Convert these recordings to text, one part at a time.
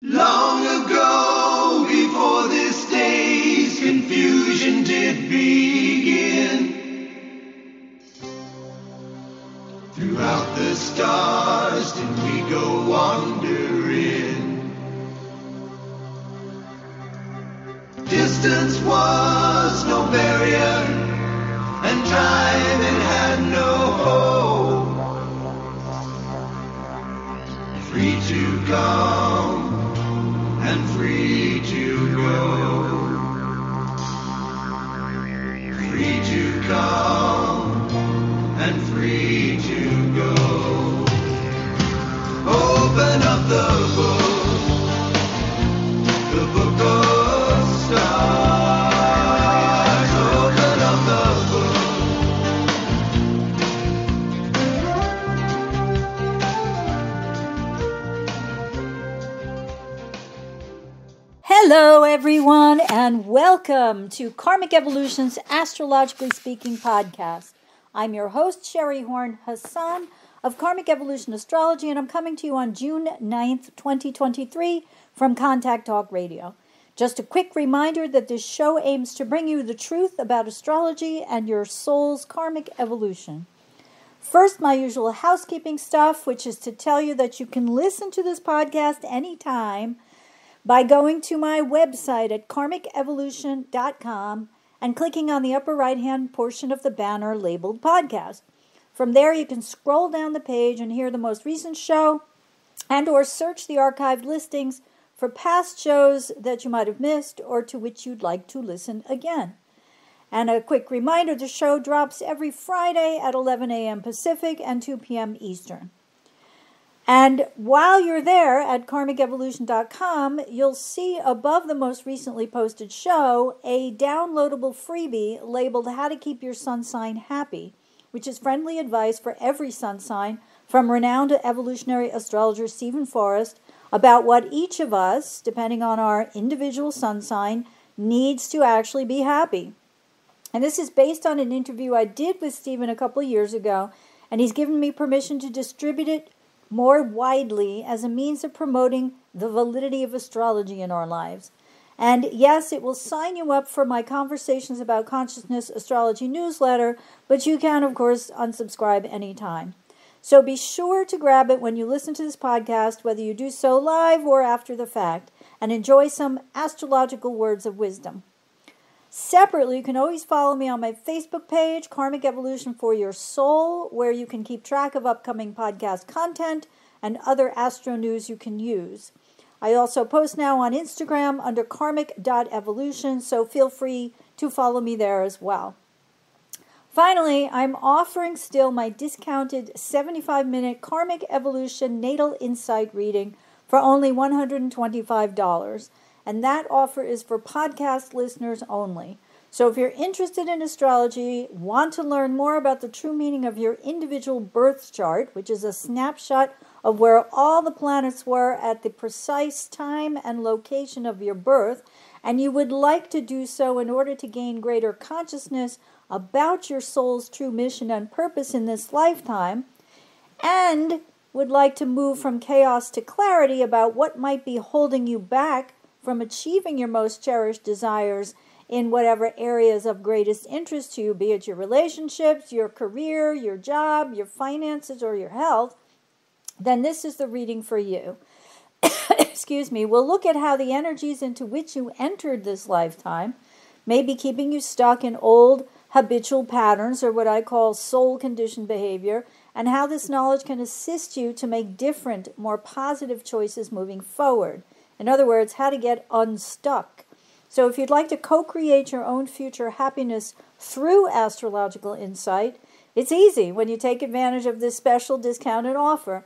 Long ago, before this day's confusion did begin, throughout the stars did we go wandering. Distance was no barrier, and time it had no hold. Free to come and free to go. Free to come and free to go. Open up the book of stars. Open up the Hello, everyone, and welcome to Karmic Evolution's Astrologically Speaking podcast. I'm your host, Sheri Horn Hasan of Karmic Evolution Astrology, and I'm coming to you on June 9th, 2023 from Contact Talk Radio. Just a quick reminder that this show aims to bring you the truth about astrology and your soul's karmic evolution. First, my usual housekeeping stuff, which is to tell you that you can listen to this podcast anytime by going to my website at karmicevolution.com and clicking on the upper right-hand portion of the banner labeled podcast. From there, you can scroll down the page and hear the most recent show and or search the archived listings for past shows that you might have missed or to which you'd like to listen again. And a quick reminder, the show drops every Friday at 11 a.m. Pacific and 2 p.m. Eastern. And while you're there at karmicevolution.com, you'll see above the most recently posted show a downloadable freebie labeled How to Keep Your Sun Sign Happy, which is friendly advice for every sun sign from renowned evolutionary astrologer Stephen Forrest about what each of us, depending on our individual sun sign, needs to actually be happy. And this is based on an interview I did with Stephen a couple of years ago, and he's given me permission to distribute it more widely as a means of promoting the validity of astrology in our lives. And yes, it will sign you up for my Conversations About Consciousness astrology newsletter, but you can, of course, unsubscribe anytime. So be sure to grab it when you listen to this podcast, whether you do so live or after the fact, and enjoy some astrological words of wisdom. Separately, you can always follow me on my Facebook page, Karmic Evolution for Your Soul, where you can keep track of upcoming podcast content and other astro news you can use. I also post now on Instagram under karmic.evolution, so feel free to follow me there as well. Finally, I'm offering still my discounted 75-minute Karmic Evolution Natal Insight reading for only $125. And that offer is for podcast listeners only. So if you're interested in astrology, want to learn more about the true meaning of your individual birth chart, which is a snapshot of where all the planets were at the precise time and location of your birth, and you would like to do so in order to gain greater consciousness about your soul's true mission and purpose in this lifetime, and would like to move from chaos to clarity about what might be holding you back from achieving your most cherished desires in whatever areas of greatest interest to you, be it your relationships, your career, your job, your finances, or your health, then this is the reading for you. Excuse me. We'll look at how the energies into which you entered this lifetime may be keeping you stuck in old habitual patterns, or what I call soul-conditioned behavior, and how this knowledge can assist you to make different, more positive choices moving forward. In other words, how to get unstuck. So if you'd like to co-create your own future happiness through astrological insight, it's easy when you take advantage of this special discounted offer.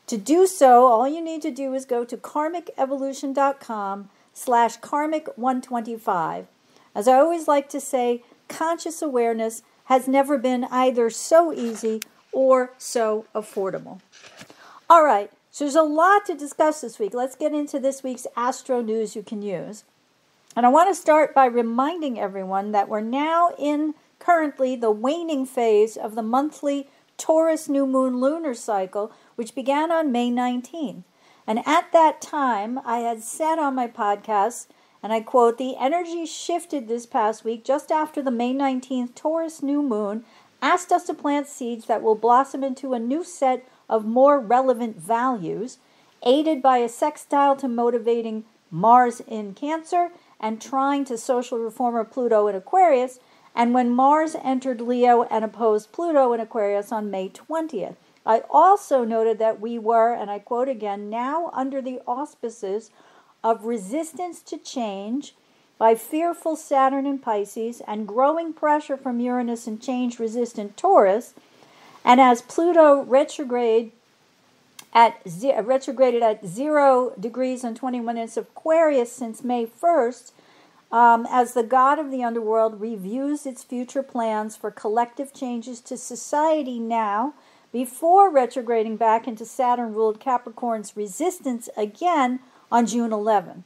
To do so, all you need to do is go to karmicevolution.com/karmic125. As I always like to say, conscious awareness has never been either so easy or so affordable. All right. So there's a lot to discuss this week. Let's get into this week's astro news you can use. And I want to start by reminding everyone that we're now in currently the waning phase of the monthly Taurus New Moon lunar cycle, which began on May 19th. And at that time, I had said on my podcast, and I quote, "The energy shifted this past week just after the May 19th Taurus New Moon asked us to plant seeds that will blossom into a new set of more relevant values, aided by a sextile to motivating Mars in Cancer and trying to social reformer Pluto in Aquarius, and when Mars entered Leo and opposed Pluto in Aquarius on May 20th. I also noted that we were, and I quote again, now under the auspices of resistance to change by fearful Saturn in Pisces and growing pressure from Uranus and change-resistant Taurus, and as Pluto retrograded at 0 degrees and 21 minutes of Aquarius since May 1st, as the god of the underworld reviews its future plans for collective changes to society now, before retrograding back into Saturn-ruled Capricorn's resistance again on June 11.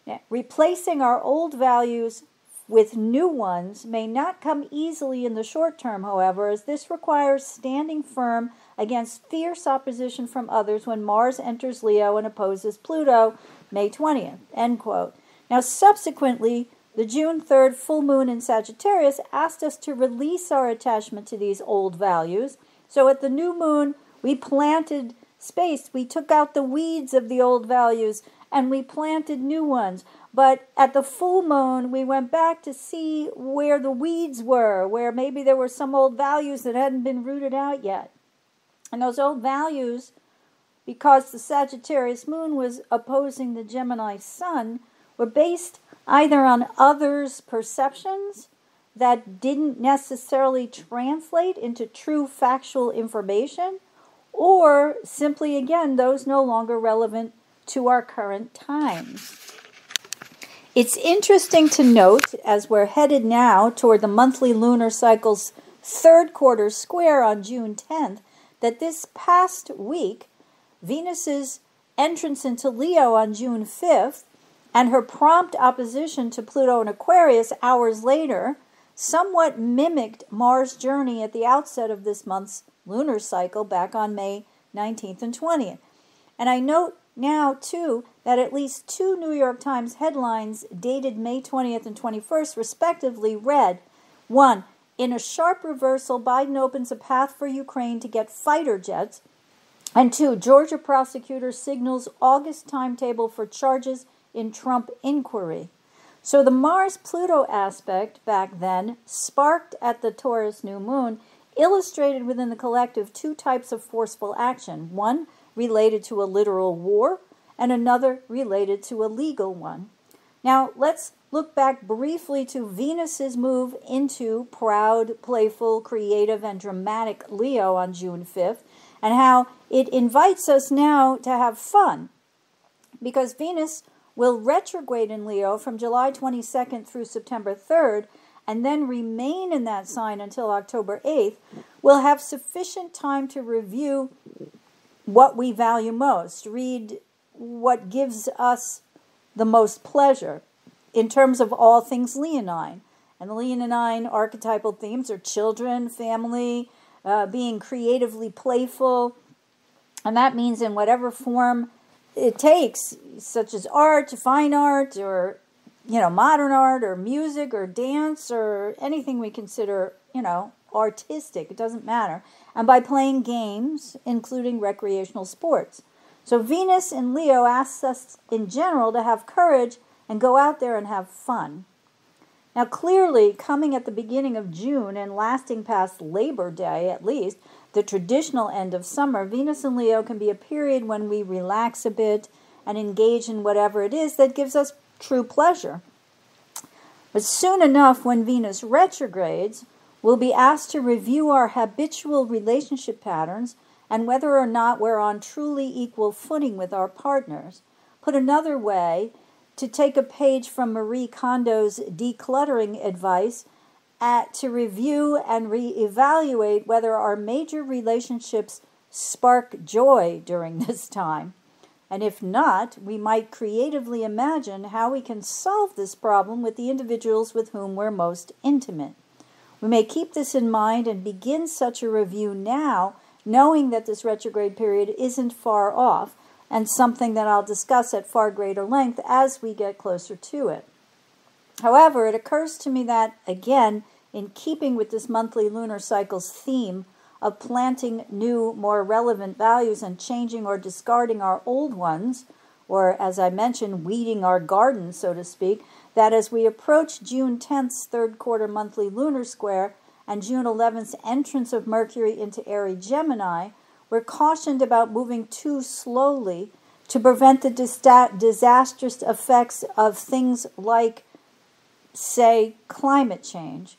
Now, replacing our old values with new ones may not come easily in the short term, however, as this requires standing firm against fierce opposition from others when Mars enters Leo and opposes Pluto May 20th, end quote. Now, subsequently, the June 3rd full moon in Sagittarius asked us to release our attachment to these old values. So at the new moon, we planted space. We took out the weeds of the old values and we planted new ones. But at the full moon, we went back to see where the weeds were, where maybe there were some old values that hadn't been rooted out yet. And those old values, because the Sagittarius moon was opposing the Gemini sun, were based either on others' perceptions that didn't necessarily translate into true factual information, or simply, again, those no longer relevant to our current times. It's interesting to note, as we're headed now toward the monthly lunar cycle's third quarter square on June 10th, that this past week, Venus's entrance into Leo on June 5th and her prompt opposition to Pluto in Aquarius hours later somewhat mimicked Mars' journey at the outset of this month's lunar cycle back on May 19th and 20th. And I note now, too, that at least 2 New York Times headlines dated May 20th and 21st, respectively, read, 1. In a sharp reversal, Biden opens a path for Ukraine to get fighter jets. And 2. Georgia prosecutor signals August timetable for charges in Trump inquiry. So the Mars-Pluto aspect back then, sparked at the Taurus New Moon, illustrated within the collective 2 types of forceful action. One related to a literal war, and another related to a legal one. Now, let's look back briefly to Venus's move into proud, playful, creative, and dramatic Leo on June 5th, and how it invites us now to have fun, because Venus will retrograde in Leo from July 22nd through September 3rd, and then remain in that sign until October 8th, we'll have sufficient time to review what we value most, read what gives us the most pleasure in terms of all things leonine. And the leonine archetypal themes are children, family, being creatively playful, and that means in whatever form it takes, such as art, fine art, or modern art, or music, or dance, or anything we consider, artistic. It doesn't matter. And by playing games, including recreational sports. So Venus in Leo asks us in general to have courage and go out there and have fun. Now, clearly, coming at the beginning of June and lasting past Labor Day, at least, the traditional end of summer, Venus in Leo can be a period when we relax a bit and engage in whatever it is that gives us true pleasure. But soon enough, when Venus retrogrades, we'll be asked to review our habitual relationship patterns and whether or not we're on truly equal footing with our partners. Put another way, to take a page from Marie Kondo's decluttering advice, to review and reevaluate whether our major relationships spark joy during this time. And if not, we might creatively imagine how we can solve this problem with the individuals with whom we're most intimate. We may keep this in mind and begin such a review now, knowing that this retrograde period isn't far off, and something that I'll discuss at far greater length as we get closer to it. However, it occurs to me that, again, in keeping with this monthly lunar cycle's theme of planting new, more relevant values and changing or discarding our old ones, or as I mentioned, weeding our garden, so to speak, that as we approach June 10th's third quarter monthly lunar square and June 11th's entrance of Mercury into Aries Gemini, we're cautioned about moving too slowly to prevent the disastrous effects of things like, say, climate change.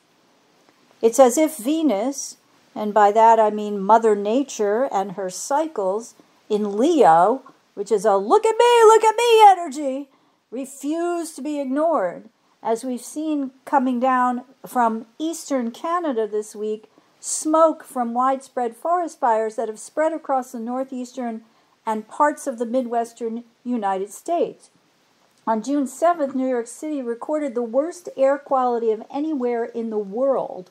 It's as if Venus, and by that I mean Mother Nature and her cycles, in Leo, which is a look at me energy, refused to be ignored. As we've seen coming down from eastern Canada this week, smoke from widespread forest fires that have spread across the northeastern and parts of the midwestern United States. On June 7th, New York City recorded the worst air quality of anywhere in the world,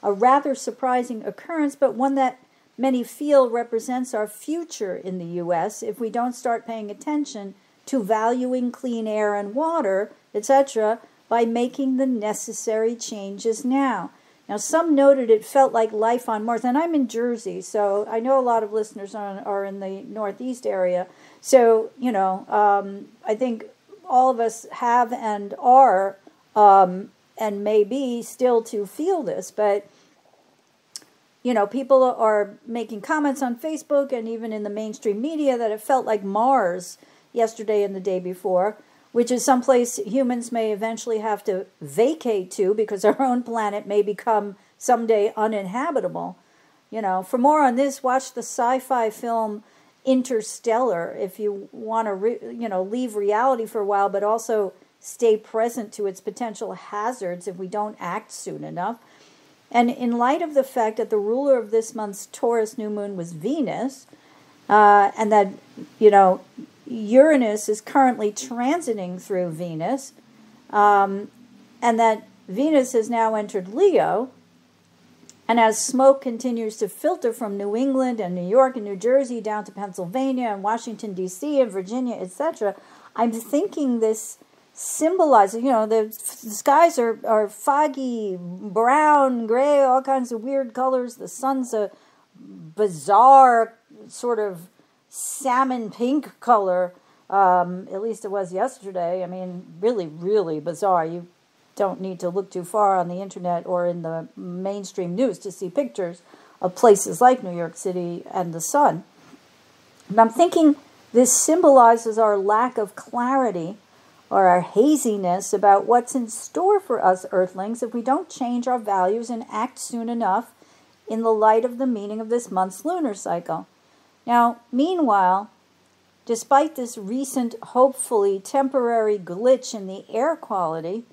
a rather surprising occurrence, but one that many feel represents our future in the U.S. if we don't start paying attention to valuing clean air and water, etc., by making the necessary changes now. Now, some noted it felt like life on Mars, and I'm in Jersey, so I know a lot of listeners are in the Northeast area. So, I think all of us have and are, and may be still to feel this, but people are making comments on Facebook and even in the mainstream media that it felt like Mars yesterday and the day before, which is someplace humans may eventually have to vacate to because our own planet may become someday uninhabitable. For more on this, watch the sci-fi film Interstellar if you want to, leave reality for a while, but also stay present to its potential hazards if we don't act soon enough. And in light of the fact that the ruler of this month's Taurus New Moon was Venus, and that, Uranus is currently transiting through Venus, and that Venus has now entered Leo, and as smoke continues to filter from New England and New York and New Jersey down to Pennsylvania and Washington, D.C. and Virginia, etc., I'm thinking this symbolizes, the skies are foggy, brown, gray, all kinds of weird colors. The sun's a bizarre sort of salmon pink color, at least it was yesterday. I mean, really, really bizarre. You don't need to look too far on the internet or in the mainstream news to see pictures of places like New York City and the sun. And I'm thinking this symbolizes our lack of clarity or our haziness about what's in store for us Earthlings if we don't change our values and act soon enough in the light of the meaning of this month's lunar cycle. Now, meanwhile, despite this recent, hopefully temporary glitch in the air quality,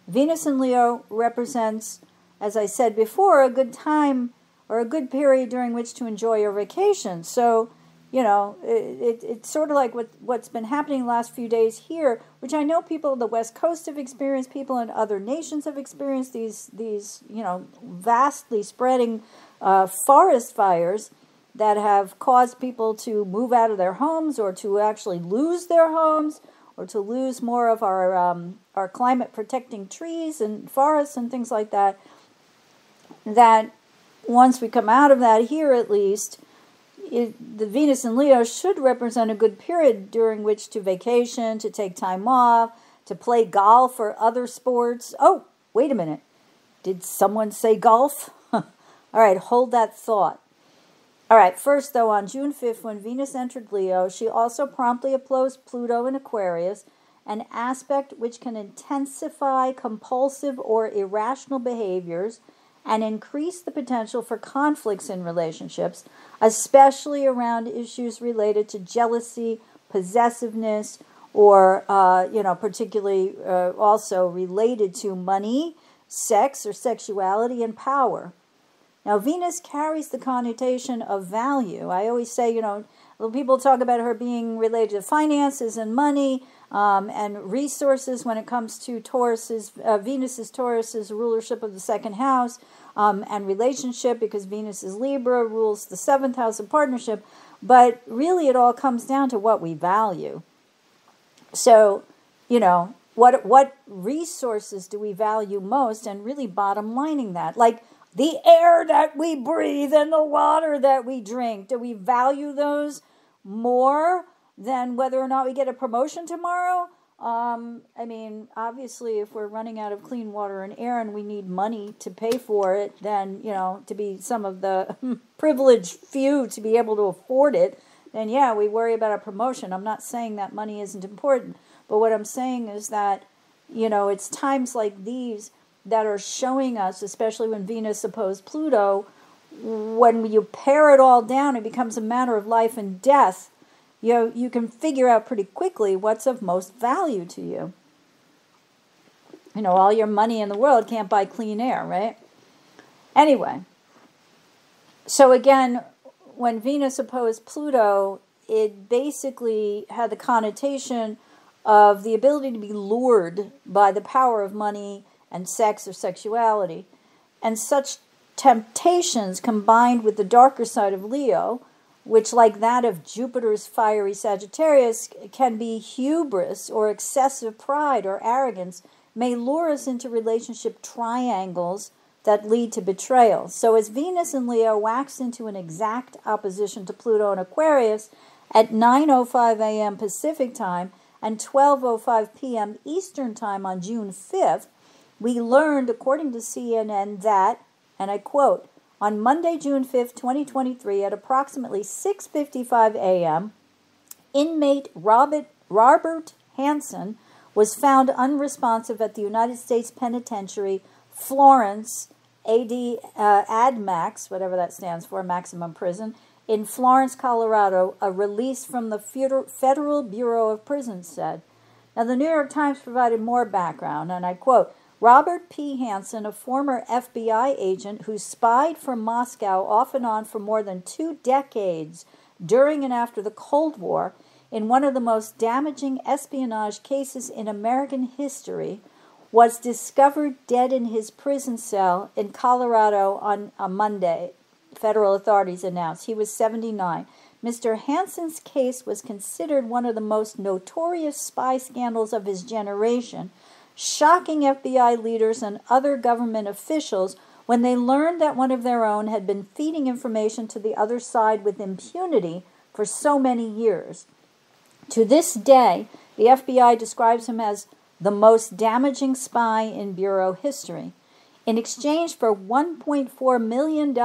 Venus in Leo represents, as I said before, a good time or a good period during which to enjoy your vacation. So, it's sort of like what's been happening the last few days here, which I know people on the West Coast have experienced, people in other nations have experienced these vastly spreading forest fires that have caused people to move out of their homes or to actually lose their homes or to lose more of our climate protecting trees and forests and things like that. That once we come out of that here at least, the Venus in Leo should represent a good period during which to vacation, to take time off, to play golf or other sports. Oh, wait a minute. Did someone say golf? All right, hold that thought. All right, first though, on June 5th, when Venus entered Leo, she also promptly opposed Pluto in Aquarius, an aspect which can intensify compulsive or irrational behaviors and increase the potential for conflicts in relationships, especially around issues related to jealousy, possessiveness, or, particularly also related to money, sex or sexuality, and power. Now, Venus carries the connotation of value. I always say, people talk about her being related to finances and money and resources when it comes to Venus's Taurus's rulership of the second house and relationship, because Venus is Libra, rules the seventh house of partnership. But really, it all comes down to what we value. So, what resources do we value most, and really bottom lining that, like the air that we breathe and the water that we drink, do we value those more than whether or not we get a promotion tomorrow? Obviously, if we're running out of clean water and air and we need money to pay for it, then, to be some of the privileged few to be able to afford it, then yeah, we worry about a promotion. I'm not saying that money isn't important, but what I'm saying is that, it's times like these that are showing us, especially when Venus opposed Pluto, when you pare it all down, it becomes a matter of life and death. You can figure out pretty quickly what's of most value to you. All your money in the world can't buy clean air, right? Anyway, so again, when Venus opposed Pluto, it basically had the connotation of the ability to be lured by the power of money and sex or sexuality. And such temptations combined with the darker side of Leo, which, like that of Jupiter's fiery Sagittarius, can be hubris or excessive pride or arrogance, may lure us into relationship triangles that lead to betrayal. So as Venus in Leo waxed into an exact opposition to Pluto in Aquarius at 9:05 a.m. Pacific time and 12:05 p.m. Eastern time on June 5th, we learned, according to CNN, that, and I quote, on Monday, June 5th, 2023, at approximately 6:55 a.m., inmate Robert Hansen was found unresponsive at the United States Penitentiary, Florence, ADMAX, whatever that stands for, maximum prison, in Florence, Colorado, a release from the Federal Bureau of Prisons said. Now, the New York Times provided more background, and I quote, Robert P. Hansen, a former FBI agent who spied from Moscow off and on for more than 2 decades during and after the Cold War, in one of the most damaging espionage cases in American history, was discovered dead in his prison cell in Colorado on a Monday, federal authorities announced. He was 79. Mr. Hansen's case was considered one of the most notorious spy scandals of his generation, shocking FBI leaders and other government officials when they learned that one of their own had been feeding information to the other side with impunity for so many years. To this day, the FBI describes him as the most damaging spy in Bureau history. In exchange for $1.4 million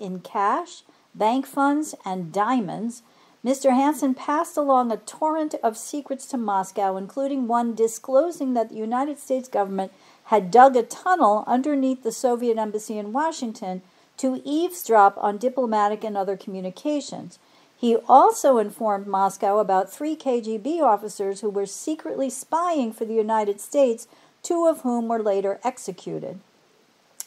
in cash, bank funds, and diamonds, Mr. Hansen passed along a torrent of secrets to Moscow, including one disclosing that the United States government had dug a tunnel underneath the Soviet embassy in Washington to eavesdrop on diplomatic and other communications. He also informed Moscow about 3 KGB officers who were secretly spying for the United States, 2 of whom were later executed.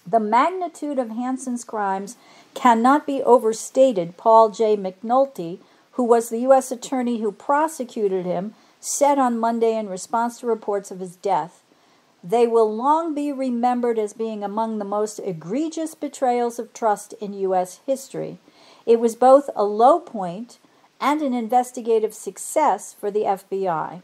The magnitude of Hansen's crimes cannot be overstated, Paul J. McNulty, who was the U.S. attorney who prosecuted him, said on Monday in response to reports of his death. They will long be remembered as being among the most egregious betrayals of trust in U.S. history. It was both a low point and an investigative success for the FBI.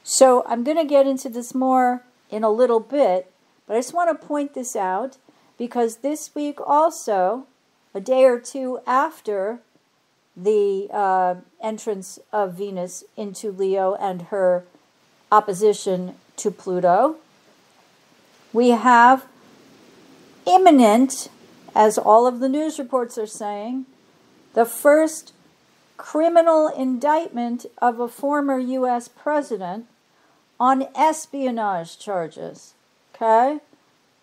So I'm going to get into this more in a little bit, but I just want to point this out because this week also, a day or two after the entrance of Venus into Leo and her opposition to Pluto, we have imminent, as all of the news reports are saying, the first criminal indictment of a former U.S. president on espionage charges. Okay?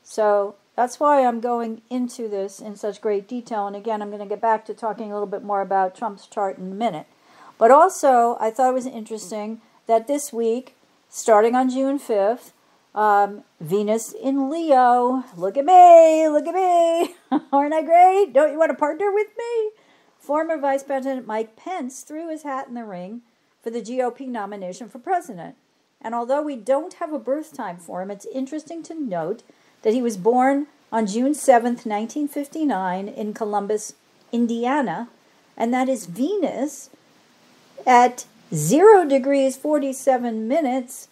So that's why I'm going into this in such great detail. And again, I'm going to get back to talking a little bit more about Trump's chart in a minute. But also, I thought it was interesting that this week, starting on June 5th, Venus in Leo. Look at me. Look at me. Aren't I great? Don't you want to partner with me? Former Vice President Mike Pence threw his hat in the ring for the GOP nomination for president. And although we don't have a birth time for him, it's interesting to note that he was born on June 7th, 1959 in Columbus, Indiana, and that is Venus at 0 degrees 47 minutes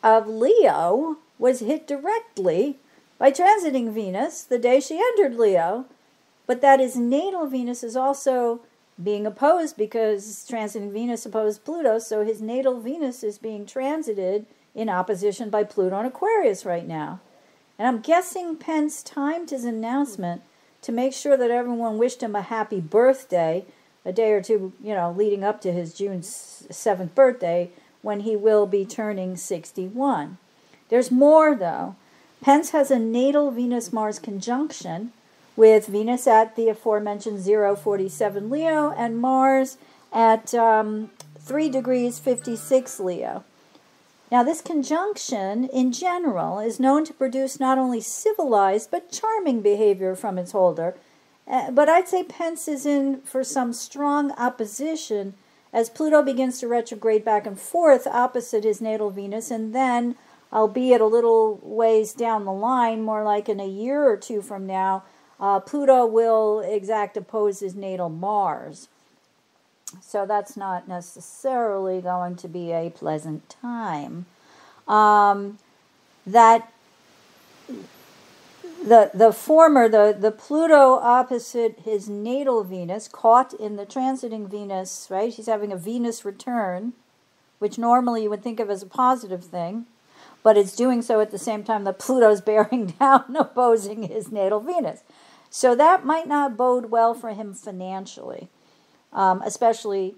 of Leo was hit directly by transiting Venus the day she entered Leo, but that his natal Venus is also being opposed because transiting Venus opposed Pluto, so his natal Venus is being transited in opposition by Pluto and Aquarius right now. And I'm guessing Pence timed his announcement to make sure that everyone wished him a happy birthday a day or two, leading up to his June 7th birthday, when he will be turning 61. There's more, though. Pence has a natal Venus-Mars conjunction with Venus at the aforementioned 047 Leo and Mars at 3 degrees 56 Leo. Now, this conjunction, in general, is known to produce not only civilized but charming behavior from its holder. But I'd say Pence is in for some strong opposition as Pluto begins to retrograde back and forth opposite his natal Venus, and then, albeit a little ways down the line, more like in a year or two from now, Pluto will exact oppose his natal Mars. So that's not necessarily going to be a pleasant time. The Pluto opposite his natal Venus, caught in the transiting Venus, right? He's having a Venus return, which normally you would think of as a positive thing, but it's doing so at the same time that Pluto's bearing down, opposing his natal Venus. So that might not bode well for him financially, especially,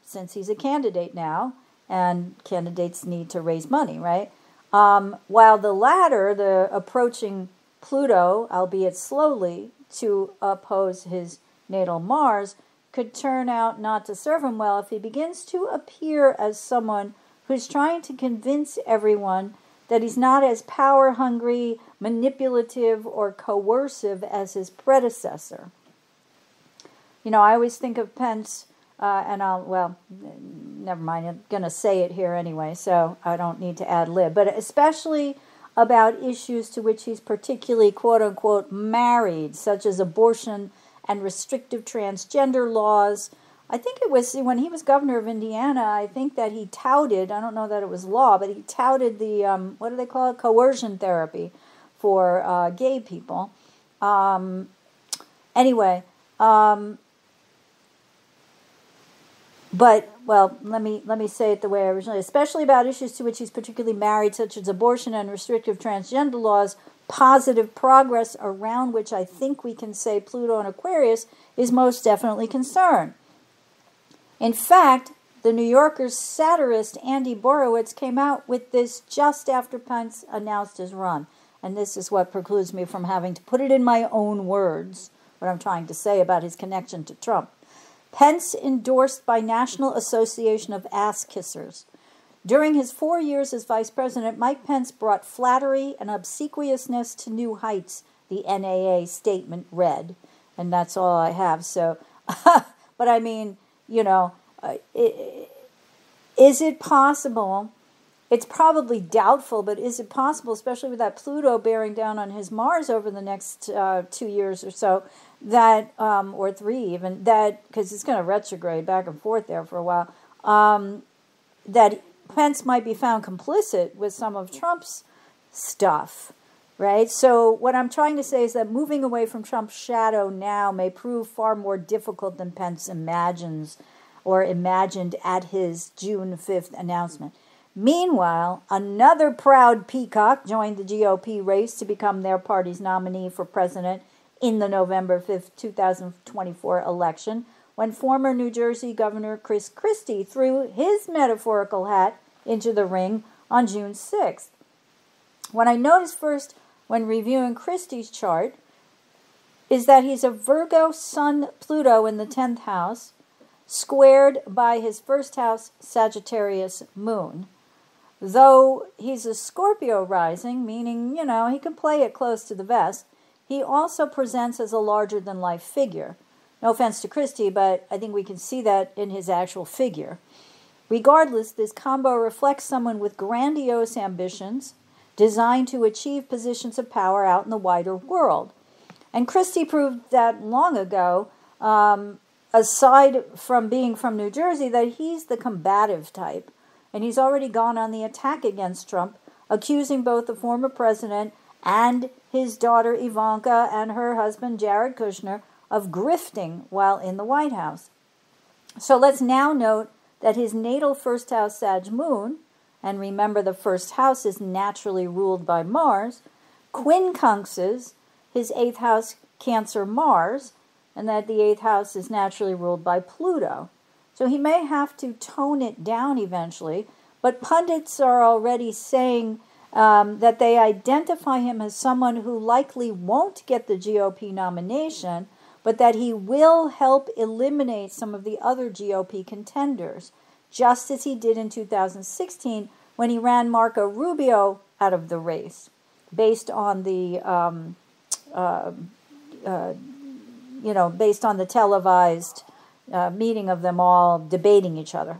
since he's a candidate now, and candidates need to raise money, right? While the latter, the approaching Pluto, albeit slowly, to oppose his natal Mars, could turn out not to serve him well if he begins to appear as someone who's trying to convince everyone that he's not as power-hungry, manipulative, or coercive as his predecessor. I always think of Pence, never mind, I'm going to say it here anyway, so I don't need to ad-lib, but especially about issues to which he's particularly, quote-unquote, married, such as abortion and restrictive transgender laws. I think it was when he was governor of Indiana, I think that he touted, I don't know that it was law, but he touted the, what do they call it, coercion therapy for gay people. Let me say it the way I originally, especially about issues to which he's particularly married, such as abortion and restrictive transgender laws, positive progress around which I think we can say Pluto and Aquarius is most definitely concerned. In fact, the New Yorker's satirist Andy Borowitz came out with this just after Pence announced his run. And this is what precludes me from having to put it in my own words, what I'm trying to say about his connection to Trump. Pence endorsed by National Association of Ass Kissers. During his 4 years as vice president, Mike Pence brought flattery and obsequiousness to new heights, the NAA statement read. And that's all I have. So, but I mean, is it possible? It's probably doubtful, but is it possible, especially with that Pluto bearing down on his Mars over the next 2 years or so, that, or 3 even, that, because it's going to retrograde back and forth there for a while, that Pence might be found complicit with some of Trump's stuff, right? So what I'm trying to say is that moving away from Trump's shadow now may prove far more difficult than Pence imagines or imagined at his June 5th announcement. Meanwhile, another proud peacock joined the GOP race to become their party's nominee for president in the November 5th, 2024 election, when former New Jersey Governor Chris Christie threw his metaphorical hat into the ring on June 6th. What I noticed first when reviewing Christie's chart is that he's a Virgo Sun Pluto in the 10th house, squared by his first house Sagittarius Moon. Though he's a Scorpio rising, meaning, he can play it close to the vest, he also presents as a larger-than-life figure. No offense to Christie, but I think we can see that in his actual figure. Regardless, this combo reflects someone with grandiose ambitions designed to achieve positions of power out in the wider world. And Christie proved that long ago aside from being from New Jersey, that he's the combative type. And he's already gone on the attack against Trump, accusing both the former president and his daughter Ivanka and her husband Jared Kushner of grifting while in the White House. So let's now note that his natal first house Sag moon, and remember the first house is naturally ruled by Mars, quincunxes his 8th house Cancer Mars, and that the 8th house is naturally ruled by Pluto. So he may have to tone it down eventually, but pundits are already saying that they identify him as someone who likely won't get the GOP nomination, but that he will help eliminate some of the other GOP contenders, just as he did in 2016 when he ran Marco Rubio out of the race, based on the based on the televised meeting of them all debating each other.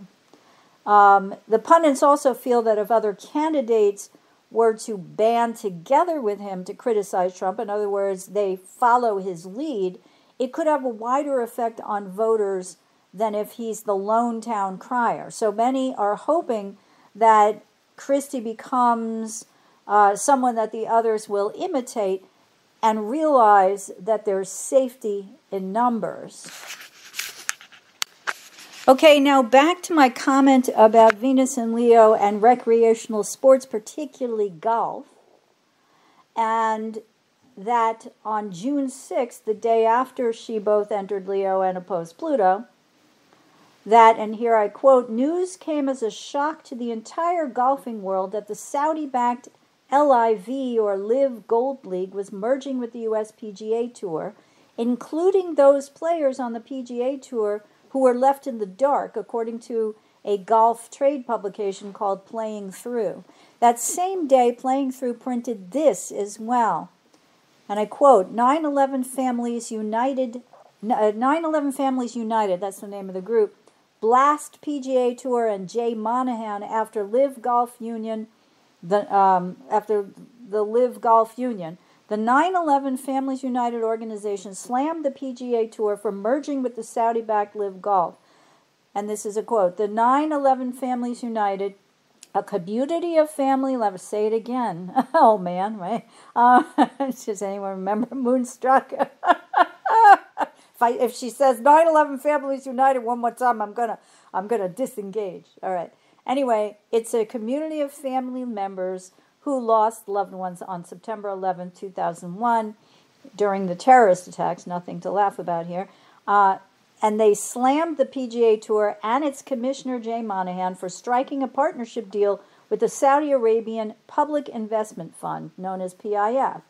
The pundits also feel that if other candidates were to band together with him to criticize Trump, in other words, they follow his lead, it could have a wider effect on voters than if he's the lone town crier. So many are hoping that Christie becomes someone that the others will imitate and realize that there's safety in numbers. Okay, now back to my comment about Venus in Leo and recreational sports, particularly golf. And that on June 6th, the day after she both entered Leo and opposed Pluto, that, and here I quote, news came as a shock to the entire golfing world that the Saudi-backed LIV or Live Gold League was merging with the U.S. PGA Tour, including those players on the PGA Tour who were left in the dark, according to a golf trade publication called Playing Through. That same day, Playing Through printed this as well. And I quote, 9/11 Families United, that's the name of the group, blast PGA Tour and Jay Monahan after Live Golf Union, after the Live Golf Union. The 9/11 Families United organization slammed the PGA Tour for merging with the Saudi-backed Live Golf. And this is a quote. The 9/11 Families United, a community of family lovers. Say it again. Oh, man, right? Does anyone remember Moonstruck? If she says 9/11 Families United one more time, I'm gonna disengage. All right. Anyway, it's a community of family members who lost loved ones on September 11, 2001, during the terrorist attacks. Nothing to laugh about here. And they slammed the PGA Tour and its commissioner, Jay Monahan, for striking a partnership deal with the Saudi Arabian Public Investment Fund, known as PIF.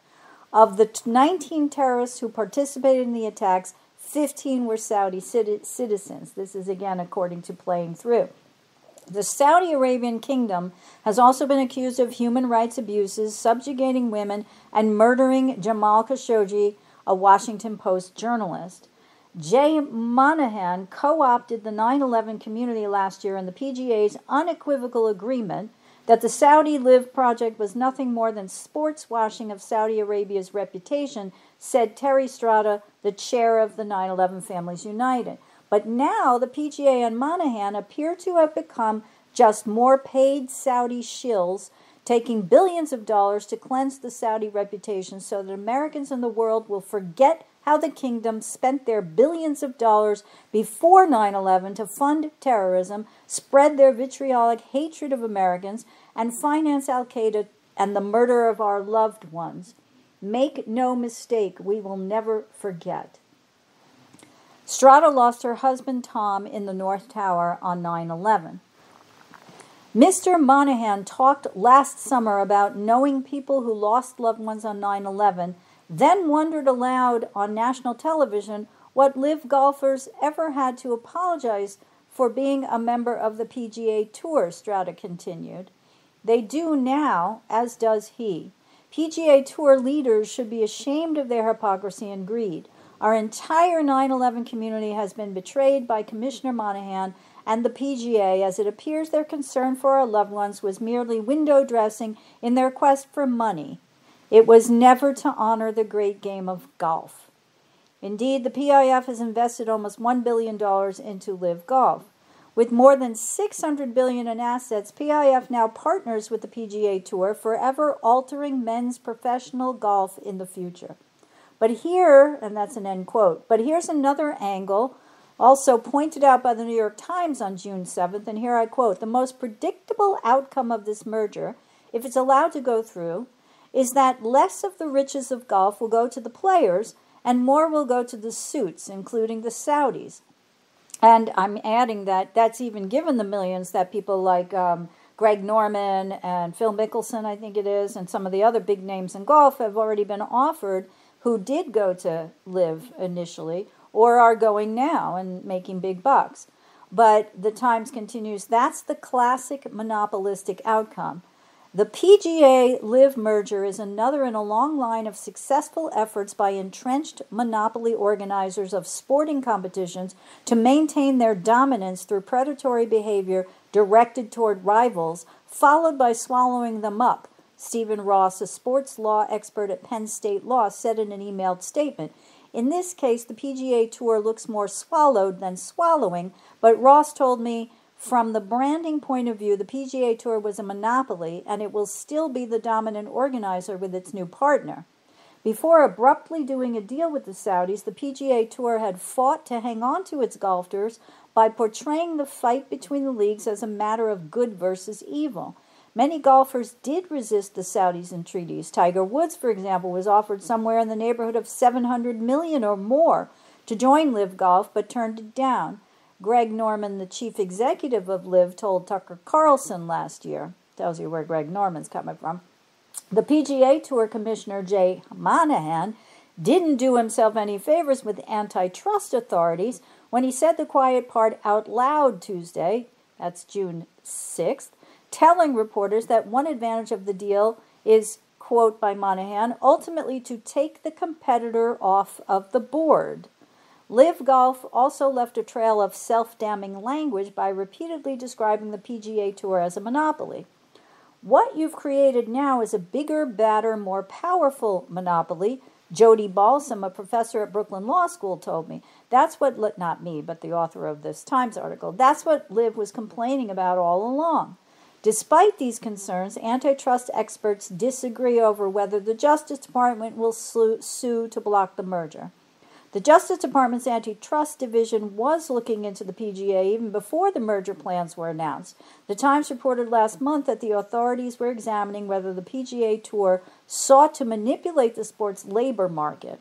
Of the 19 terrorists who participated in the attacks, 15 were Saudi citizens. This is, again, according to Playing Through. The Saudi Arabian kingdom has also been accused of human rights abuses, subjugating women, and murdering Jamal Khashoggi, a Washington Post journalist. Jay Monahan co-opted the 9/11 community last year in the PGA's unequivocal agreement that the Saudi Live project was nothing more than sports washing of Saudi Arabia's reputation, said Terry Strada, the chair of the 9/11 Families United. But now the PGA and Monahan appear to have become just more paid Saudi shills, taking billions of dollars to cleanse the Saudi reputation so that Americans in the world will forget how the kingdom spent their billions of dollars before 9/11 to fund terrorism, spread their vitriolic hatred of Americans, and finance Al-Qaeda and the murder of our loved ones. Make no mistake, we will never forget. Strada lost her husband Tom in the North Tower on 9/11. Mr. Monahan talked last summer about knowing people who lost loved ones on 9/11, then wondered aloud on national television what Live golfers ever had to apologize for being a member of the PGA Tour, Strada continued. They do now, as does he. PGA Tour leaders should be ashamed of their hypocrisy and greed. Our entire 9/11 community has been betrayed by Commissioner Monahan and the PGA, as it appears their concern for our loved ones was merely window dressing in their quest for money. It was never to honor the great game of golf. Indeed, the PIF has invested almost $1 billion into LIV Golf. With more than $600 billion in assets, PIF now partners with the PGA Tour, forever altering men's professional golf in the future. But here, and that's an end quote, but here's another angle also pointed out by the New York Times on June 7th, and here I quote, "The most predictable outcome of this merger, if it's allowed to go through, is that less of the riches of golf will go to the players and more will go to the suits, including the Saudis." And I'm adding that that's even given the millions that people like Greg Norman and Phil Mickelson, I think it is, and some of the other big names in golf have already been offered, who did go to LIV initially or are going now and making big bucks. But the Times continues, that's the classic monopolistic outcome. The PGA-LIV merger is another in a long line of successful efforts by entrenched monopoly organizers of sporting competitions to maintain their dominance through predatory behavior directed toward rivals, followed by swallowing them up. Stephen Ross, a sports law expert at Penn State Law, said in an emailed statement. In this case, the PGA Tour looks more swallowed than swallowing, but Ross told me, from the branding point of view, the PGA Tour was a monopoly, and it will still be the dominant organizer with its new partner. Before abruptly doing a deal with the Saudis, the PGA Tour had fought to hang on to its golfers by portraying the fight between the leagues as a matter of good versus evil. Many golfers did resist the Saudis' entreaties. Tiger Woods, for example, was offered somewhere in the neighborhood of $700 million or more to join LIV Golf, but turned it down. Greg Norman, the chief executive of LIV, told Tucker Carlson last year. Tells you where Greg Norman's coming from. The PGA Tour Commissioner Jay Monahan didn't do himself any favors with antitrust authorities when he said the quiet part out loud Tuesday, that's June 6th, telling reporters that one advantage of the deal is, quote by Monahan, ultimately to take the competitor off of the board. LIV Golf also left a trail of self-damning language by repeatedly describing the PGA Tour as a monopoly. What you've created now is a bigger, badder, more powerful monopoly, Jody Balsam, a professor at Brooklyn Law School, told me. That's what, not me, but the author of this Times article, that's what LIV was complaining about all along. Despite these concerns, antitrust experts disagree over whether the Justice Department will sue to block the merger. The Justice Department's Antitrust Division was looking into the PGA even before the merger plans were announced. The Times reported last month that the authorities were examining whether the PGA Tour sought to manipulate the sport's labor market.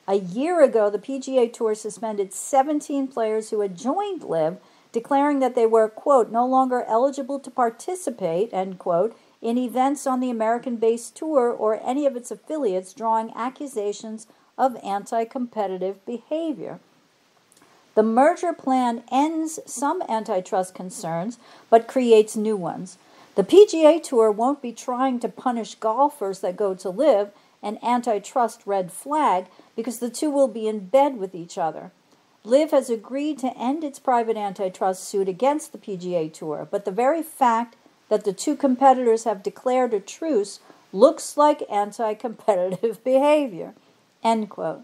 A year ago, the PGA Tour suspended 17 players who had joined LIV, declaring that they were, quote, no longer eligible to participate, end quote, in events on the American-based tour or any of its affiliates, drawing accusations of anti-competitive behavior. The merger plan ends some antitrust concerns, but creates new ones. The PGA Tour won't be trying to punish golfers that go to LIV, an antitrust red flag, because the two will be in bed with each other. LIV has agreed to end its private antitrust suit against the PGA Tour, but the very fact that the two competitors have declared a truce looks like anti-competitive behavior. End quote.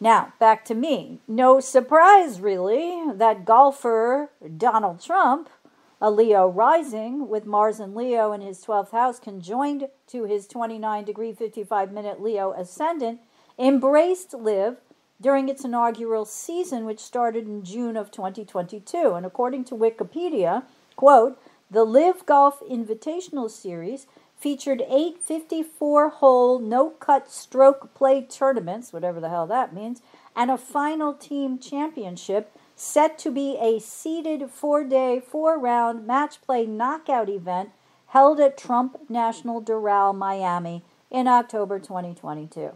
Now, back to me. No surprise, really, that golfer Donald Trump, a Leo rising with Mars and Leo in his 12th house conjoined to his 29-degree, 55-minute Leo ascendant, embraced LIV during its inaugural season, which started in June of 2022. And according to Wikipedia, quote, the LIV Golf Invitational Series featured 8 54-hole no-cut stroke play tournaments, whatever the hell that means, and a final team championship set to be a seeded 4-day, 4-round match play knockout event held at Trump National Doral, Miami in October 2022.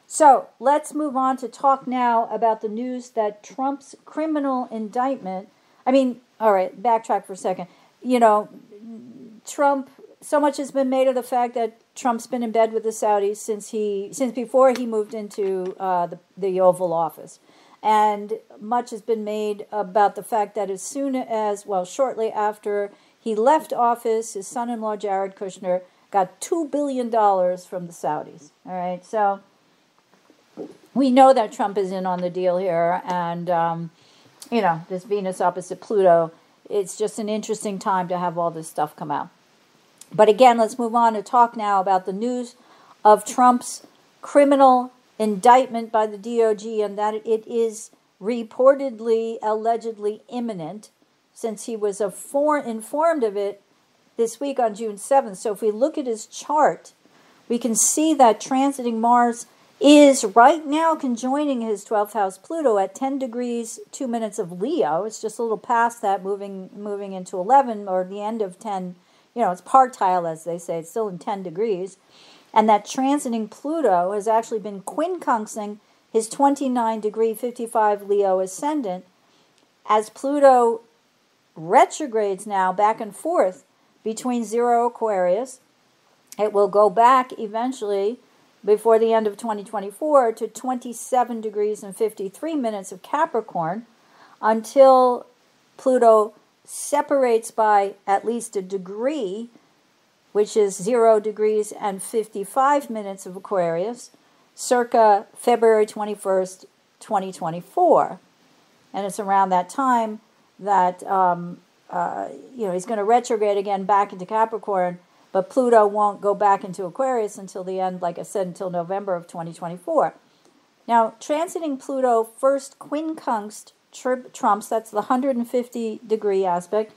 So let's move on to talk now about the news that Trump's criminal indictment, all right, backtrack for a second. You know, Trump, so much has been made of the fact that Trump's been in bed with the Saudis since before he moved into the Oval Office. And much has been made about the fact that as soon as, shortly after he left office, his son-in-law, Jared Kushner, got $2 billion from the Saudis. All right, so we know that Trump is in on the deal here, and this Venus opposite Pluto, it's just an interesting time to have all this stuff come out. But again, let's move on to talk now about the news of Trump's criminal indictment by the DOJ, and that it is reportedly, allegedly imminent, since he was informed of it this week on June 7th. So if we look at his chart, we can see that transiting Mars is right now conjoining his 12th house Pluto at 10 degrees 2 minutes of Leo. It's just a little past that, moving into 11, or the end of 10. It's partile, as they say. It's still in 10 degrees. And that transiting Pluto has actually been quincunxing his 29 degree 55 Leo ascendant, as Pluto retrogrades now back and forth between 0 Aquarius. It will go back eventually before the end of 2024 to 27 degrees and 53 minutes of Capricorn, until Pluto separates by at least a degree, which is 0 degrees and 55 minutes of Aquarius, circa February 21st, 2024. And it's around that time that, he's going to retrograde again back into Capricorn, but Pluto won't go back into Aquarius until the end, like I said, until November of 2024. Now, transiting Pluto first quincunxed Trump's, that's the 150-degree aspect,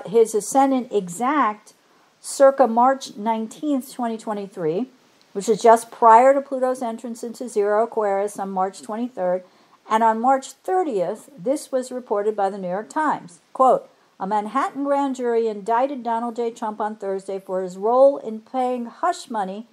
his ascendant exact circa March 19th, 2023, which is just prior to Pluto's entrance into 0 Aquarius on March 23rd. And on March 30th, this was reported by the New York Times. Quote, "A Manhattan grand jury indicted Donald J. Trump on Thursday for his role in paying hush money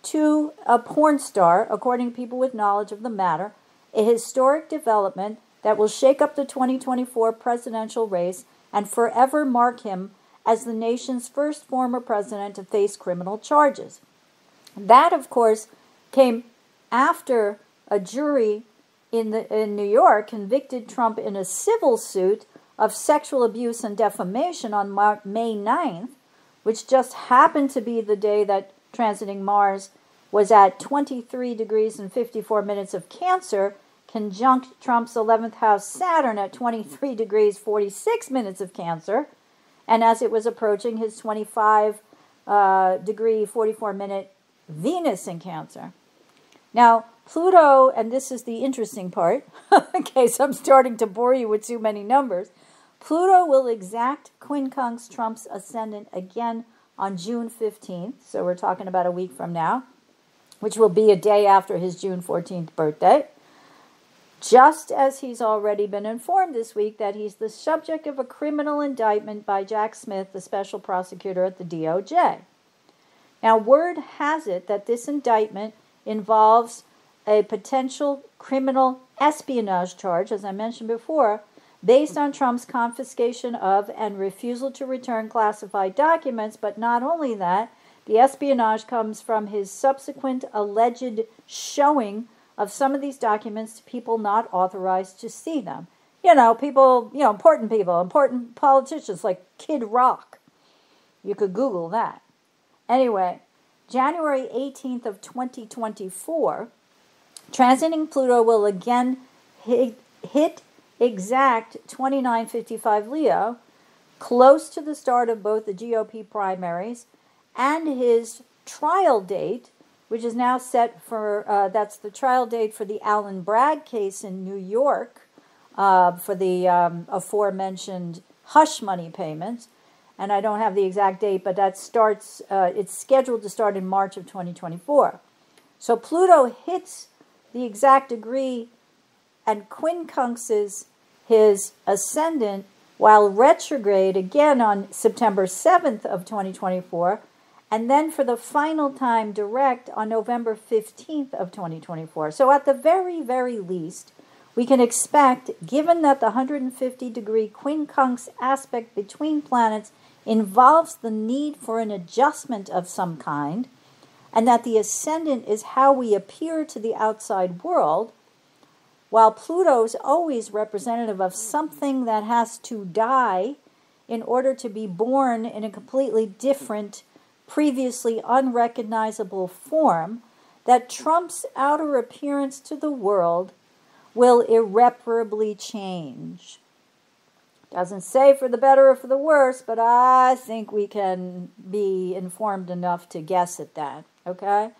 to a porn star, according to people with knowledge of the matter, a historic development that will shake up the 2024 presidential race and forever mark him as the nation's first former president to face criminal charges." That, of course, came after a jury in New York convicted Trump in a civil suit of sexual abuse and defamation on May 9th, which just happened to be the day that transiting Mars was at 23 degrees and 54 minutes of Cancer, conjunct Trump's 11th house Saturn at 23 degrees 46 minutes of Cancer, and as it was approaching his 25 degree 44 minute Venus in Cancer. Now, Pluto, and this is the interesting part, in case I'm starting to bore you with too many numbers, Pluto will exact quincunx Trump's ascendant again on June 15th, so we're talking about a week from now, which will be a day after his June 14th birthday, just as he's already been informed this week that he's the subject of a criminal indictment by Jack Smith, the special prosecutor at the DOJ. Now, word has it that this indictment involves a potential criminal espionage charge, as I mentioned before, based on Trump's confiscation of and refusal to return classified documents. But not only that, the espionage comes from his subsequent alleged showing of some of these documents to people not authorized to see them. Important politicians like Kid Rock. You could Google that. Anyway, January 18th of 2024, transiting Pluto will again hit exact 2955 Leo, close to the start of both the GOP primaries and his trial date, which is now set for, that's the trial date for the Allen Bragg case in New York, for the aforementioned hush money payments. And I don't have the exact date, but that starts, it's scheduled to start in March of 2024. So Pluto hits the exact degree and quincunxes his ascendant while retrograde again on September 7th of 2024, and then for the final time direct on November 15th of 2024. So at the very, very least, we can expect, given that the 150-degree quincunx aspect between planets involves the need for an adjustment of some kind, and that the ascendant is how we appear to the outside world, while Pluto's always representative of something that has to die in order to be born in a completely different, previously unrecognizable form, that Trump's outer appearance to the world will irreparably change. Doesn't say for the better or for the worse, but I think we can be informed enough to guess at that, okay?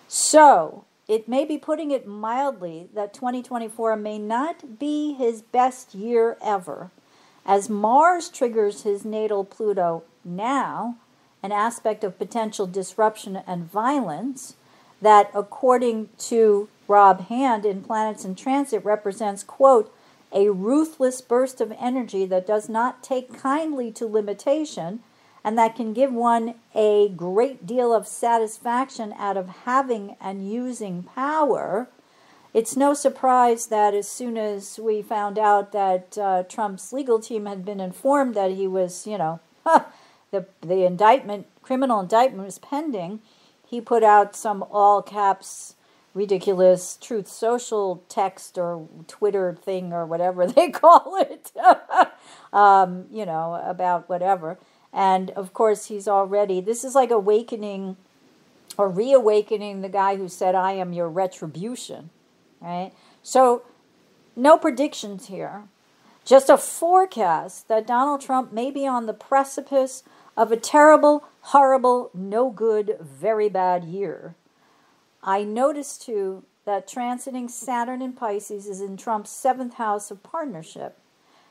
So, it may be putting it mildly that 2024 may not be his best year ever, as Mars triggers his natal Pluto now, an aspect of potential disruption and violence that, according to Rob Hand in Planets in Transit, represents, quote, a ruthless burst of energy that does not take kindly to limitation and that can give one a great deal of satisfaction out of having and using power. It's no surprise that as soon as we found out that Trump's legal team had been informed that he was, the indictment, criminal indictment was pending, he put out some all caps ridiculous Truth Social text or Twitter thing or whatever they call it, about whatever. And of course, he's already, this is like awakening or reawakening the guy who said, I am your retribution, right? So no predictions here, just a forecast that Donald Trump may be on the precipice of a terrible, horrible, no good, very bad year. I noticed, too, that transiting Saturn in Pisces is in Trump's 7th house of partnership.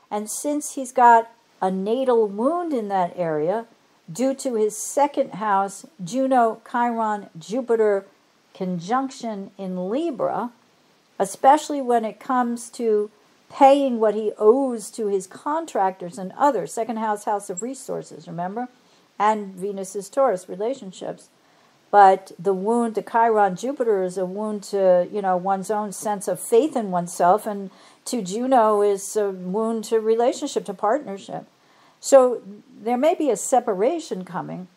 And since he's got a natal wound in that area, due to his 2nd house, Juno, Chiron, Jupiter conjunction in Libra, especially when it comes to paying what he owes to his contractors and others, 2nd house, house of resources, remember? And Venus is Taurus, relationships. But the wound to Chiron, Jupiter is a wound to, one's own sense of faith in oneself. And to Juno is a wound to relationship, to partnership. So there may be a separation coming.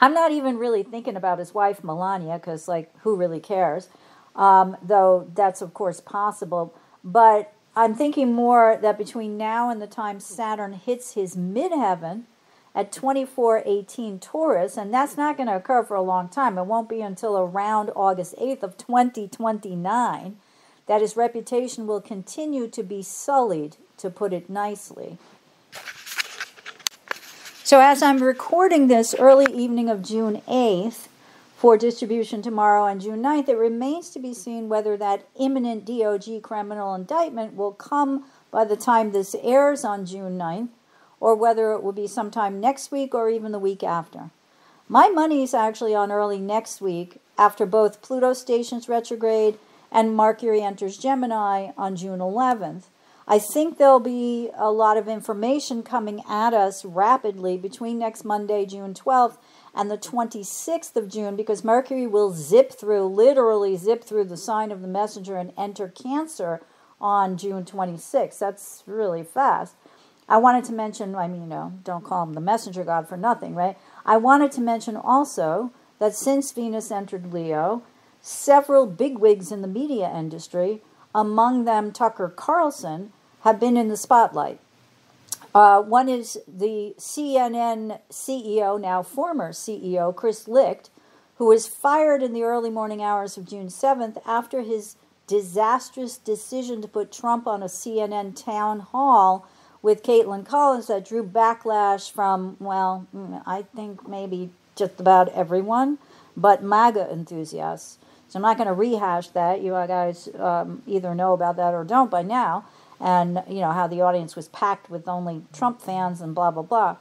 I'm not even really thinking about his wife, Melania, because, who really cares? Though that's, of course, possible. But I'm thinking more that between now and the time Saturn hits his midheaven, at 2418 Taurus, and that's not going to occur for a long time. It won't be until around August 8th of 2029 that his reputation will continue to be sullied, to put it nicely. So as I'm recording this early evening of June 8th for distribution tomorrow and June 9th, it remains to be seen whether that imminent DOJ criminal indictment will come by the time this airs on June 9th, or whether it will be sometime next week or even the week after. My money's actually on early next week, after both Pluto stations retrograde and Mercury enters Gemini on June 11th. I think there'll be a lot of information coming at us rapidly between next Monday, June 12th, and the 26th of June, because Mercury will literally zip through the sign of the Messenger and enter Cancer on June 26th. That's really fast. I wanted to mention, don't call him the messenger god for nothing, right? I wanted to mention also that since Venus entered Leo, several bigwigs in the media industry, among them Tucker Carlson, have been in the spotlight. One is the CNN CEO, now former CEO, Chris Licht, who was fired in the early morning hours of June 7th after his disastrous decision to put Trump on a CNN town hall with Caitlin Collins that drew backlash from, I think maybe just about everyone, but MAGA enthusiasts. So I'm not going to rehash that. You guys either know about that or don't by now, and how the audience was packed with only Trump fans and blah, blah, blah.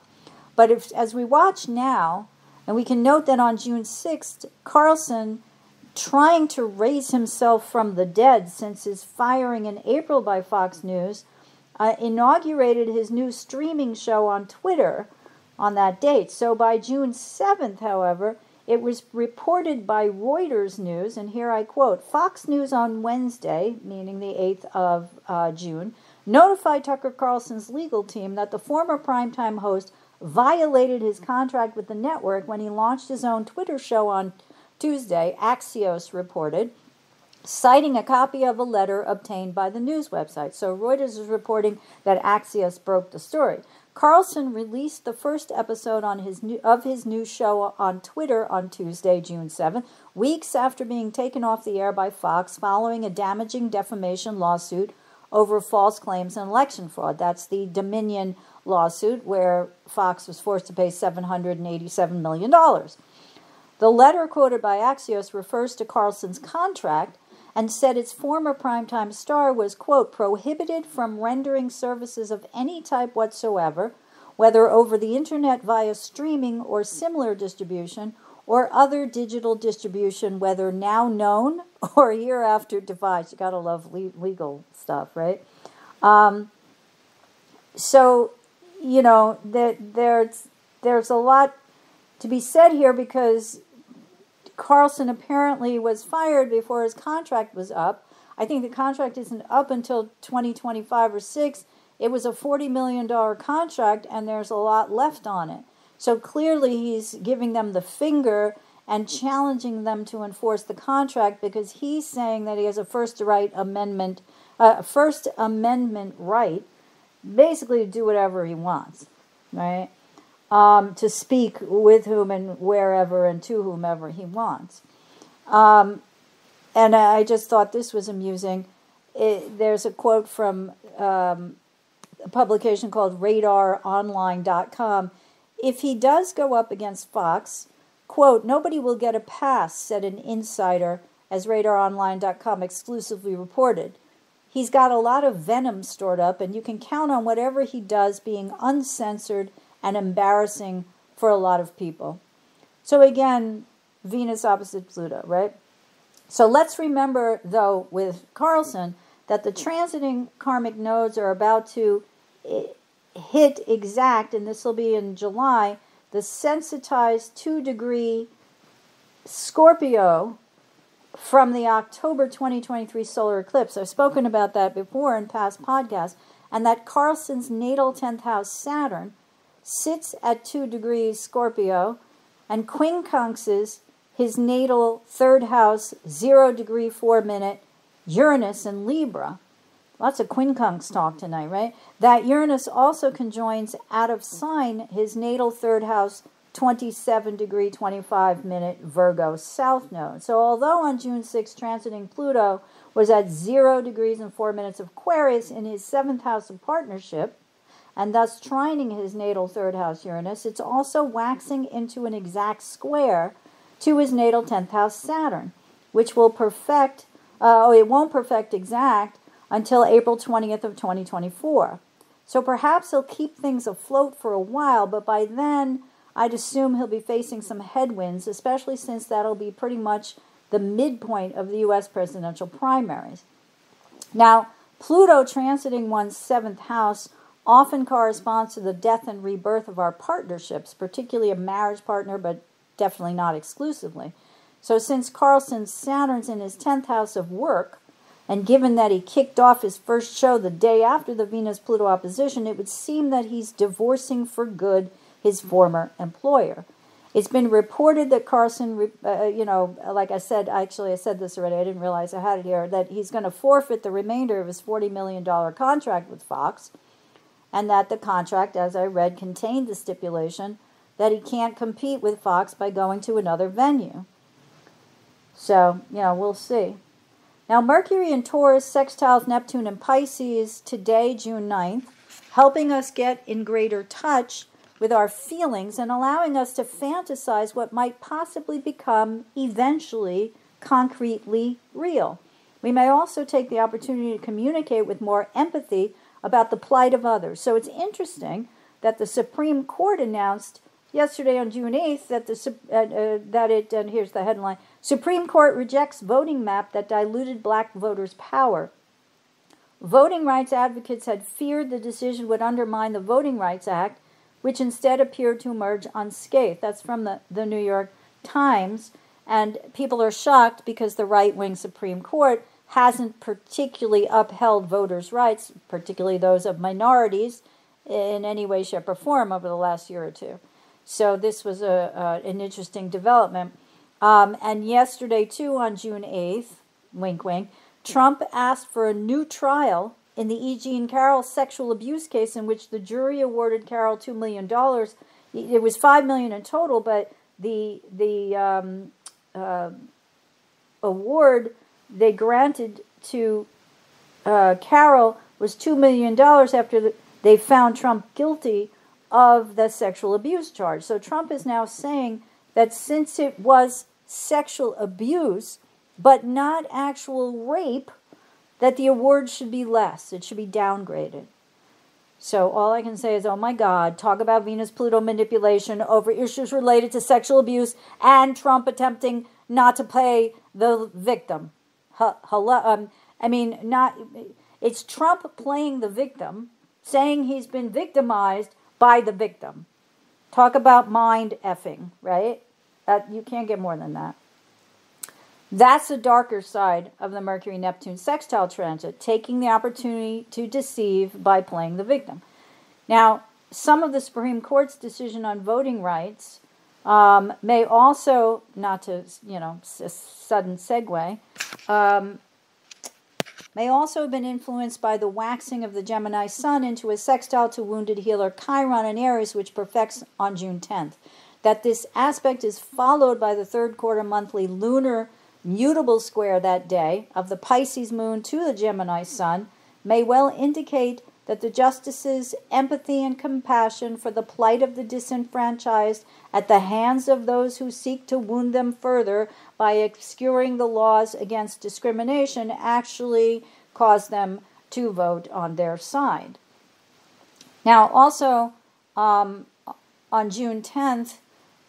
But as we watch now, and we can note that on June 6th, Carlson, trying to raise himself from the dead since his firing in April by Fox News, inaugurated his new streaming show on Twitter on that date. So by June 7th, however, it was reported by Reuters News, and here I quote, Fox News on Wednesday, meaning the 8th of June, notified Tucker Carlson's legal team that the former primetime host violated his contract with the network when he launched his own Twitter show on Tuesday, Axios reported, citing a copy of a letter obtained by the news website. So Reuters is reporting that Axios broke the story. Carlson released the first episode on his new show on Twitter on Tuesday, June 7th, weeks after being taken off the air by Fox following a damaging defamation lawsuit over false claims and election fraud. That's the Dominion lawsuit where Fox was forced to pay $787 million. The letter quoted by Axios refers to Carlson's contract and said its former primetime star was, quote, prohibited from rendering services of any type whatsoever, whether over the internet via streaming or similar distribution, or other digital distribution, whether now known or hereafter devised. You gotta love legal stuff, right? So, you know, there's a lot to be said here because Carlson apparently was fired before his contract was up. I think the contract isn't up until 2025 or 6. It was a $40 million contract, and there's a lot left on it. So clearly he's giving them the finger and challenging them to enforce the contract because he's saying that he has a First Amendment right, basically to do whatever he wants, right? To speak with whom and wherever and to whomever he wants. And I just thought this was amusing. There's a quote from a publication called RadarOnline.com. If he does go up against Fox, quote, nobody will get a pass, said an insider, as RadarOnline.com exclusively reported. He's got a lot of venom stored up, and you can count on whatever he does being uncensored and embarrassing for a lot of people. So again, Venus opposite Pluto, right? So let's remember, though, with Carlson, that the transiting karmic nodes are about to hit exact, and this will be in July, the sensitized 2-degree Scorpio from the October 2023 solar eclipse. I've spoken about that before in past podcasts, and that Carlson's natal 10th house Saturn sits at 2 degrees Scorpio and quincunxes his natal 3rd house 0 degree 4 minute Uranus in Libra. Lots of quincunx talk tonight, right? That Uranus also conjoins out of sign his natal 3rd house 27 degree 25 minute Virgo south node. So although on June 6 transiting Pluto was at 0 degrees and 4 minutes of Aquarius in his 7th house of partnership, and thus trining his natal 3rd house Uranus, it's also waxing into an exact square to his natal 10th house Saturn, which will perfect, it won't perfect exact until April 20th of 2024. So perhaps he'll keep things afloat for a while, but by then I'd assume he'll be facing some headwinds, especially since that'll be pretty much the midpoint of the U.S. presidential primaries. Now, Pluto transiting one's 7th house often corresponds to the death and rebirth of our partnerships, particularly a marriage partner, but definitely not exclusively. So since Carlson's Saturn's in his 10th house of work, and given that he kicked off his first show the day after the Venus-Pluto opposition, it would seem that he's divorcing for good his former employer. It's been reported that Carlson, like I said, actually I said this already, I didn't realize I had it here, that he's going to forfeit the remainder of his $40 million contract with Fox, and that the contract, as I read, contained the stipulation that he can't compete with Fox by going to another venue. So, we'll see. Now, Mercury in Taurus sextiles Neptune in Pisces today, June 9th, helping us get in greater touch with our feelings and allowing us to fantasize what might possibly become eventually concretely real. We may also take the opportunity to communicate with more empathy about the plight of others. So it's interesting that the Supreme Court announced yesterday on June 8th that and here's the headline, Supreme Court rejects voting map that diluted black voters' power. Voting rights advocates had feared the decision would undermine the Voting Rights Act, which instead appeared to emerge unscathed. That's from the New York Times. And people are shocked because the right-wing Supreme Court hasn't particularly upheld voters' rights, particularly those of minorities, in any way, shape, or form over the last year or two. So this was an interesting development. And yesterday, too, on June 8th, wink, wink, Trump asked for a new trial in the E. Jean Carroll sexual abuse case, in which the jury awarded Carroll $2 million. It was $5 million in total, but the award they granted to Carroll was $2 million after they found Trump guilty of the sexual abuse charge. So Trump is now saying that since it was sexual abuse, but not actual rape, that the award should be less. It should be downgraded. So all I can say is, oh my God, talk about Venus-Pluto manipulation over issues related to sexual abuse and Trump attempting not to pay the victim. It's Trump playing the victim, saying he's been victimized by the victim. Talk about mind effing, right? You can't get more than that. That's the darker side of the Mercury-Neptune sextile transit, taking the opportunity to deceive by playing the victim. Now, some of the Supreme Court's decision on voting rights may also, not to, a sudden segue, may also have been influenced by the waxing of the Gemini sun into a sextile to wounded healer Chiron in Aries, which perfects on June 10th. That this aspect is followed by the third quarter monthly lunar mutable square that day of the Pisces moon to the Gemini sun may well indicate that the justices' empathy and compassion for the plight of the disenfranchised at the hands of those who seek to wound them further by obscuring the laws against discrimination actually cause them to vote on their side. Now, also, on June 10th,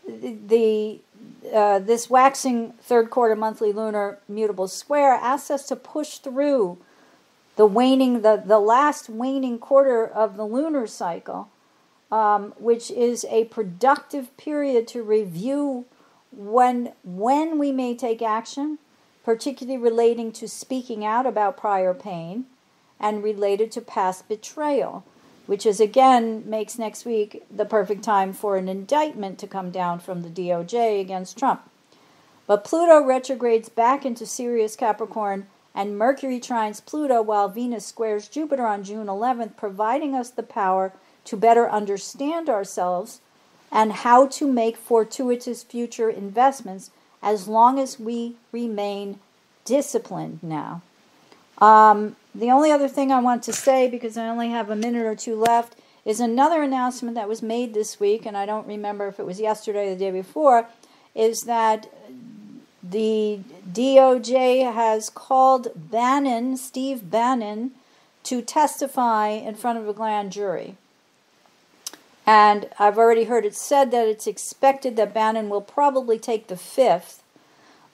this waxing third quarter monthly lunar mutable square asks us to push through the last waning quarter of the lunar cycle, which is a productive period to review when we may take action, particularly relating to speaking out about prior pain and related to past betrayal, which is again makes next week the perfect time for an indictment to come down from the DOJ against Trump. But Pluto retrogrades back into Sirius Capricorn, and Mercury trines Pluto while Venus squares Jupiter on June 11th, providing us the power to better understand ourselves and how to make fortuitous future investments as long as we remain disciplined now. The only other thing I want to say, because I only have a minute or two left, is another announcement that was made this week, and I don't remember if it was yesterday or the day before, is that the DOJ has called Steve Bannon, to testify in front of a grand jury. And I've already heard it said that it's expected that Bannon will probably take the fifth,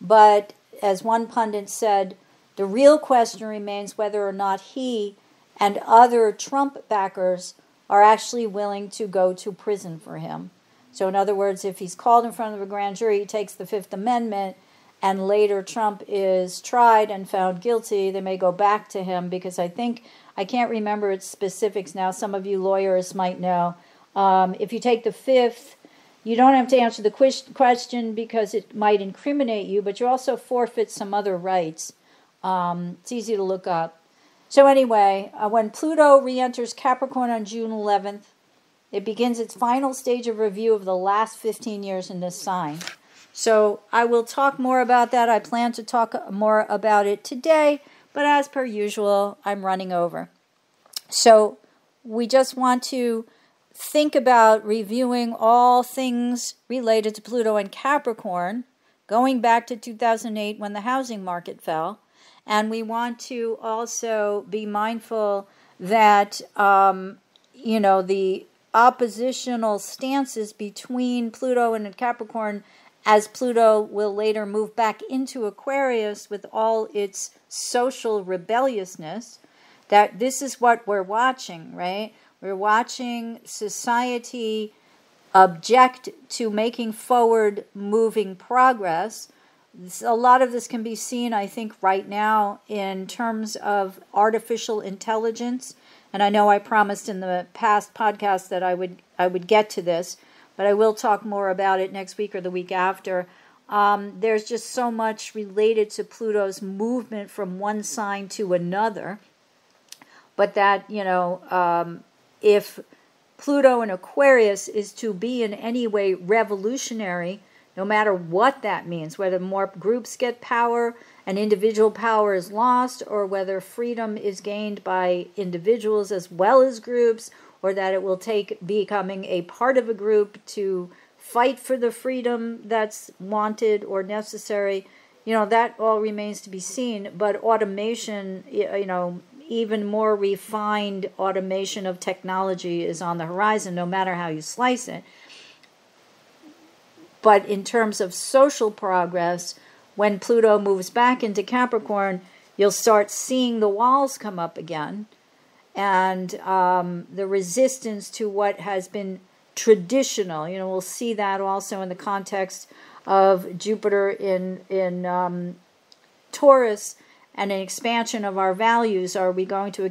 but as one pundit said, the real question remains whether or not he and other Trump backers are actually willing to go to prison for him. So in other words, if he's called in front of a grand jury, he takes the Fifth Amendment, and later Trump is tried and found guilty, they may go back to him, because I can't remember its specifics now, some of you lawyers might know. If you take the fifth, you don't have to answer the question because it might incriminate you, but you also forfeit some other rights. It's easy to look up. So anyway, when Pluto re-enters Capricorn on June 11th, it begins its final stage of review of the last 15 years in this sign. So I will talk more about that. I plan to talk more about it today, but as per usual, I'm running over. So we just want to think about reviewing all things related to Pluto and Capricorn, going back to 2008 when the housing market fell. And we want to also be mindful that, the oppositional stances between Pluto and Capricorn, as Pluto will later move back into Aquarius with all its social rebelliousness, that this is what we're watching, right? We're watching society object to making forward moving progress. A lot of this can be seen, I think, right now in terms of artificial intelligence. And I know I promised in the past podcast that I would get to this, but I will talk more about it next week or the week after. There's just so much related to Pluto's movement from one sign to another. but that, if Pluto in Aquarius is to be in any way revolutionary, no matter what that means, whether more groups get power and individual power is lost, or whether freedom is gained by individuals as well as groups, or that it will take becoming a part of a group to fight for the freedom that's wanted or necessary, that all remains to be seen. But automation, even more refined automation of technology is on the horizon, no matter how you slice it. But in terms of social progress, when Pluto moves back into Capricorn, you'll start seeing the walls come up again, and the resistance to what has been traditional. We'll see that also in the context of Jupiter in Taurus, and an expansion of our values. Are we going to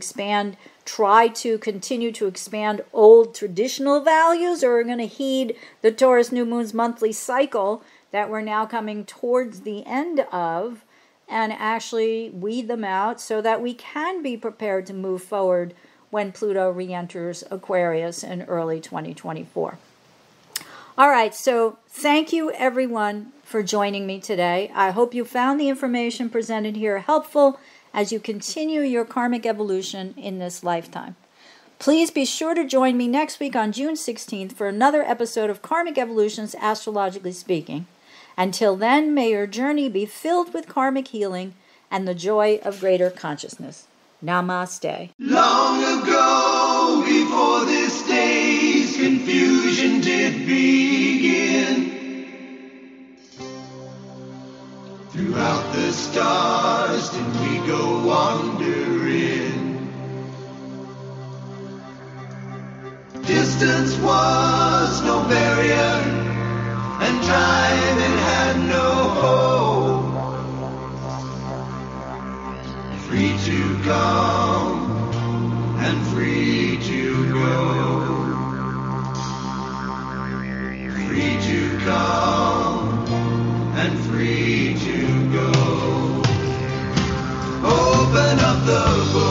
try to continue to expand old traditional values, or are we going to heed the Taurus New Moon's monthly cycle that we're now coming towards the end of, and actually weed them out so that we can be prepared to move forward when Pluto re-enters Aquarius in early 2024. All right, so thank you everyone for joining me today. I hope you found the information presented here helpful as you continue your karmic evolution in this lifetime. Please be sure to join me next week on June 16th for another episode of Karmic Evolutions, Astrologically Speaking. Until then, may your journey be filled with karmic healing and the joy of greater consciousness. Namaste. Long ago, before this day's confusion did begin, throughout the stars did we go wandering. Distance was no barrier, and time it had no hold. Free to come and free to go. Free to come and free to go. Open up the book.